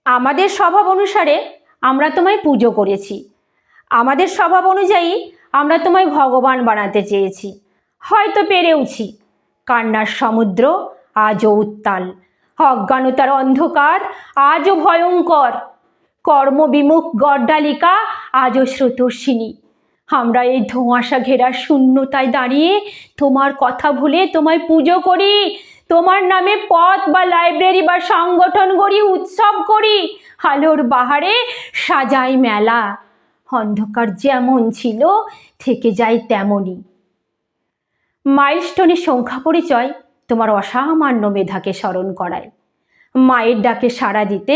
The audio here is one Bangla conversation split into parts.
আমাদের স্বভাব অনুসারে আমরা তোমায় পুজো করেছি, আমাদের স্বভাব অনুযায়ী আমরা তোমায় ভগবান বানাতে চেয়েছি, হয়তো পেরেওছি। কান্নার সমুদ্র আজও উত্তাল, অজ্ঞানতার অন্ধকার আজও ভয়ঙ্কর, কর্মবিমুখ গড্ডালিকা আজও স্রোতস্বিনী। আমরা এই ধোঁয়াশা ঘেরা শূন্যতায় দাঁড়িয়ে তোমার কথা ভুলে তোমায় পুজো করি, তোমার নামে পথ বা লাইব্রেরি বা সংগঠন গড়ি, উৎসব করি, আলোর বাহারে সাজাই মেলা। অন্ধকার যেমন ছিল থেকে যায় তেমনই। মাইলস্টোনের সংখ্যা পরিচয় তোমার অসামান্য মেধাকে স্মরণ করায়। মায়ের ডাকে সাড়া দিতে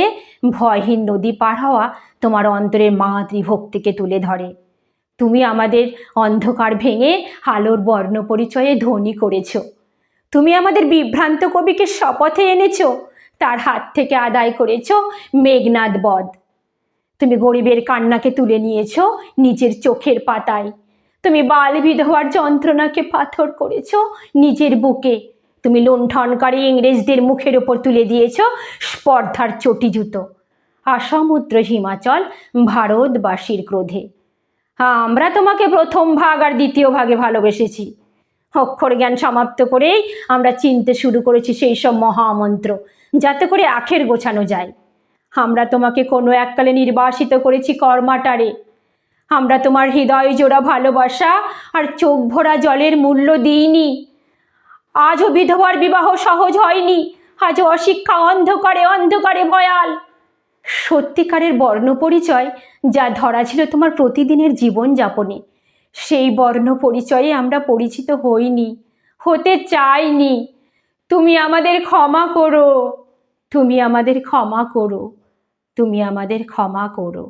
ভয়হীন নদী পার হওয়া তোমার অন্তরের মাতৃভক্তিকে তুলে ধরে। তুমি আমাদের অন্ধকার ভেঙে আলোর বর্ণ পরিচয়ে ধনী করেছ। তুমি আমাদের বিভ্রান্ত কবিকে শপথে এনেছ, তার হাত থেকে আদায় করেছ মেঘনাদ বধ। তুমি গরিবের কান্নাকে তুলে নিয়েছ নিজের চোখের পাতায়। তুমি বাল বিধবার যন্ত্রণাকে পাথর করেছ নিজের বুকে। তুমি লুণ্ঠনকারী ইংরেজদের মুখের ওপর তুলে দিয়েছ স্পর্ধার চটি জুতো। আসমুদ্র হিমাচল ভারতবাসীর ক্রোধে। আমরা তোমাকে প্রথম ভাগ আর দ্বিতীয় ভাগে ভালোবেসেছি। অক্ষর জ্ঞান সমাপ্ত করেই আমরা চিনতে শুরু করেছি সেই সব মহামন্ত্র, যাতে করে আখের গোছানো যায়। আমরা তোমাকে কোনো এককালে নির্বাসিত করেছি কর্মাটারে। আমরা তোমার হৃদয় জোড়া ভালোবাসা আর চোখ ভরা জলের মূল্য দিইনি। আজও বিধবার বিবাহ সহজ হয়নি, আজও অশিক্ষা অন্ধকারে অন্ধকারে ভয়াল। সত্যিকারের বর্ণ পরিচয় যা ধরা ছিল তোমার প্রতিদিনের জীবনযাপনে, সেই বর্ণ পরিচয়ে আমরা পরিচিত হইনি, হতে চাইনি। তুমি আমাদের ক্ষমা করো, তুমি আমাদের ক্ষমা করো, তুমি আমাদের ক্ষমা করো।